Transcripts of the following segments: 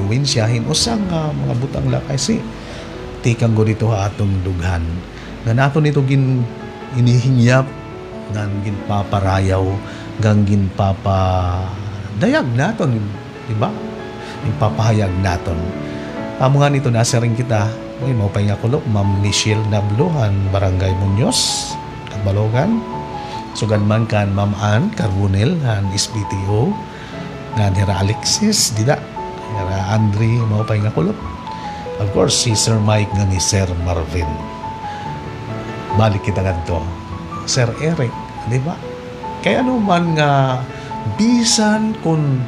impluwensyahin usang mga butang lakay si tikang go dito ha atong dughan nga naton ito inihingyap ngan ginpaparayaw gang ginpapadayag naton, di ba? Ipapahayag naton. Amo nga nito nasa rin kita. Uy, mau pa nga kulo, Ma'am Michelle Nablohan, Barangay Muñoz, Balogan. Sugan man kan Ma'am Ann Carbonel, han SBTO. Nga nira Alexis, dida. Nira Andre, mau pa nga kulo. Of course, si Sir Mike nga ni Sir Marvin. Balik kita ganito. Sir Eric, di ba? Kaya ano man nga bisan kung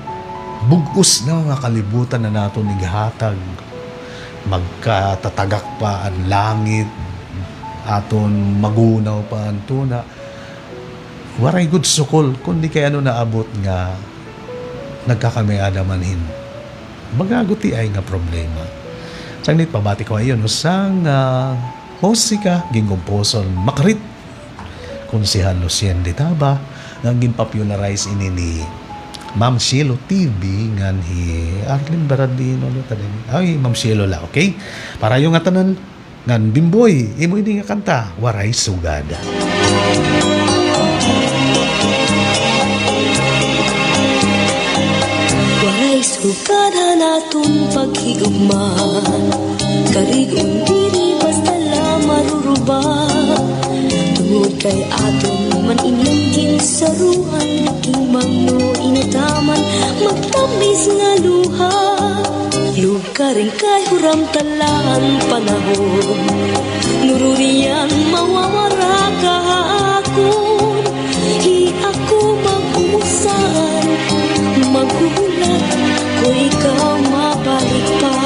bugos na nga kalibutan na nato nighatag magkatatagak pa ang langit aton magunaw pa ang tuna waray good sukol kundi kay ano naabot nga nagkakamiada manhin magaguti ay nga problema sangnit pabati ko ayon usang musika gingkomposon makarit Konsehal Lucien de Taba nga ginpopularize ini ni Ma'am Cielo TV ngan hi Arlene Baradino no tanin. Ay Ma'am Cielo la, okay? Para yung atanan ngan Bimboy, imo ini nga kanta Waray Sugada. Waray sugada naton paghigugman, karigon diri basta la maruruba. Tungod kay aton man inyong ginsaruhan king mangno inutaman magtamis nga luha lugaring kay huram talaan panahon nururian mawawara kahakon hi ako mag-umusan maghuhulat ko ikaw mabalik pa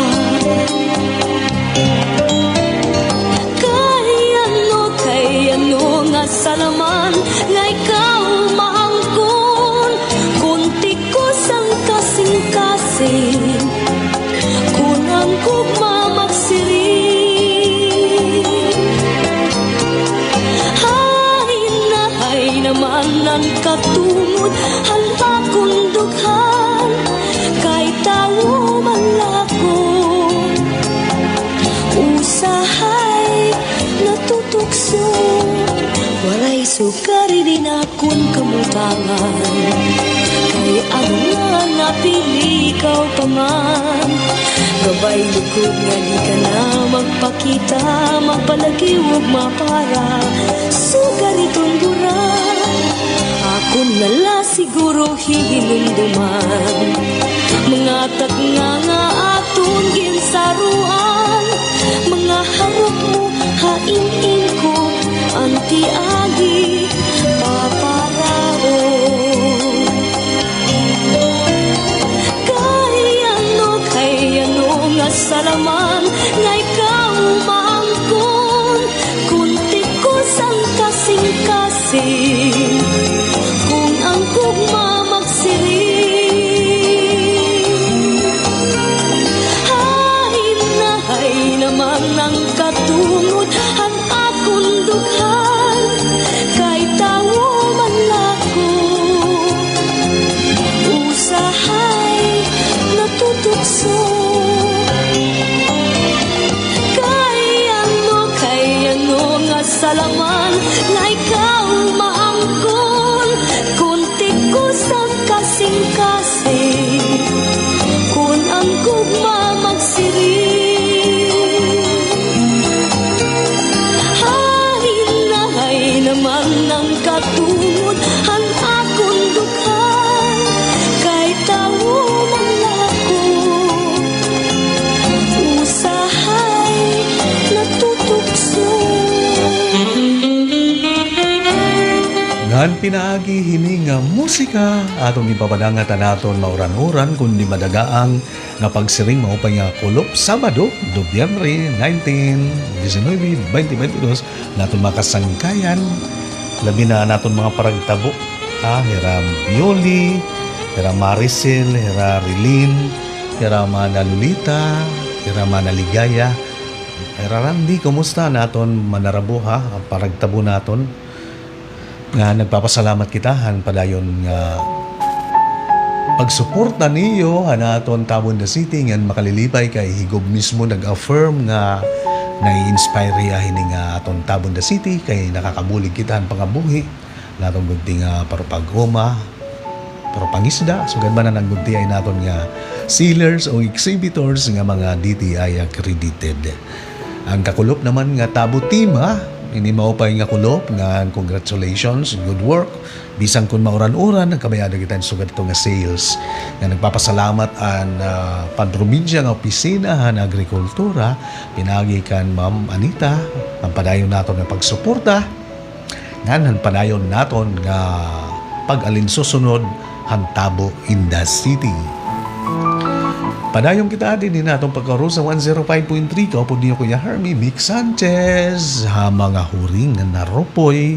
salaman nga ikaw maangkon kunti ko sang kasing-kasing kunang kugma magsiring hay naman ang katungod hala kong dughan kay tao malakon usahay natutukso waray sukari din akong kamutangan kay ano nga napili ikaw pa man gabay lukod nga di ka na magpakita magpalagi huwag mapara sugar itong dura ako nala siguro hihinumduman mga tagna nga atong ginsaruan mga harap mo hain-in ko anti-agi paparao kay ano nga salaman nga ikaw maangkon kunti ko sang kasing-kasing kung ang kugma magsiring hay naman ang katungod ang akong dughan kay tawo man lako usahay natutukso kay ano nga salaman nga ikaw maangkon kunti ko sang kasing-kasing kun ang gugma magsiring naman ng katungod ang akong dughan kay tawo man lako usahay natutukso Ngan pinaagi hini nga musika atong ipapadangatan naton mauran-uran kundi madagaang nga pagsiring mao pa nga kulop Sabado, Nobyembre 19, 19, 2022 naton makasangkayan labi na naton mga paragtabo hiram Yoli, hiram Maricel, hiram Rilin, hiram Lolita, hiram Ligaya, hiram Randy, kumusta naton manarabuha ang paragtabo naton nga nagpapasalamat kita han padayon nga pagsuporta niyo hanaton Tabon the City ngan makalilipay kay higog mismo nag-affirm nga nai-inspire hini nga aton Tabon the City kay nakakabulig kita ang pangabuhi natong gudti nga parupag-uma parupangisda sugad man ang gudti ay naton nga sealers o exhibitors nga mga DTI accredited. Ang kakulop naman nga Tabo team ha ini maupay nga kulop nga congratulations, good work. Bisang kun mauran-uran nagkabayada kita sugad ito nga sales nga nagpapasalamat ang panprobinsya nga opisina ng agrikultura pinagi kan Ma'am Anita ang padayon naton nga pagsuporta ngan padayon naton nga pag-alinsusunod ang Tabo in the City. Padayong kita din natong pagkaroon sa 105.3 kaupod niyo Kuya Hermie Mick Sanchez ha mga huring nga naropoy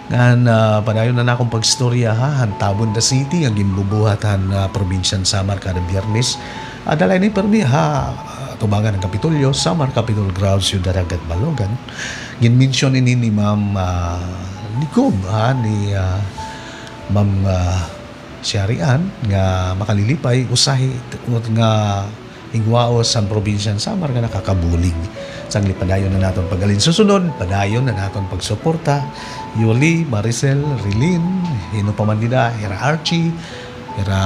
nga padayon na akong pagstorya ha Tabon the City ang ginbubuhatan na probinsyan Samar kada Biyernes adalay ni permi ha tubangan ng Kapitolyo Samar Capitol Grounds Ciudad Agat Balogan ginmention ini ni Ma'am Nicob ha ni Ma'am Syarian nga makalilipay usahi nga higwaos sa probinsyan Samar nga nakakabulig sangli padayon na naton pagalin susunod padayon na naton pagsuporta Yuli, Maricel, Rilin hino pa man nila Hira Archie Hira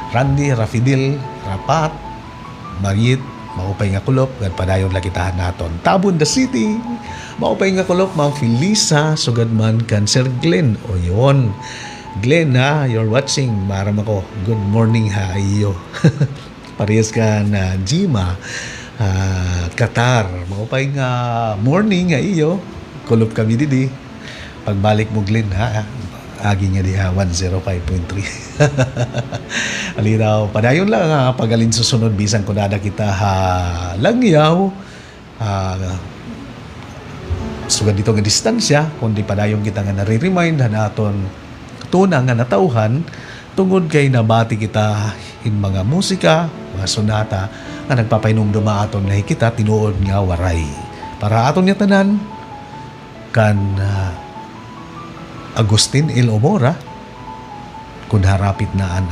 Randy, Hira Fidel Rapat Marit maupay nga kulop gan padayon lakitahan naton Tabon the City maupay nga kulop Ma'am Felisa sugad man kan Sir Glenn o yon Glenn ha, you're watching. Maram ako. Good morning ha, iyo. Parehas ka na Jima. Qatar. Maupay nga morning ha, iyo. Kulop kami didi. Pagbalik mo Glenn ha. Agi nga di ha, 105.3. Alinaw. Padayon lang ha, pagalin susunod. Bisang kunada kita ha, langyaw. Sugad dito nga distansya. Kundi padayon kita nga nare-remind ha naton tuna nga natauhan tungod kay nabati kita in mga musika, mga sonata nga nagpapainumduma aton na kita tinuod nga waray. Para aton nga tanan kan Agustin L. Omora kun harapit na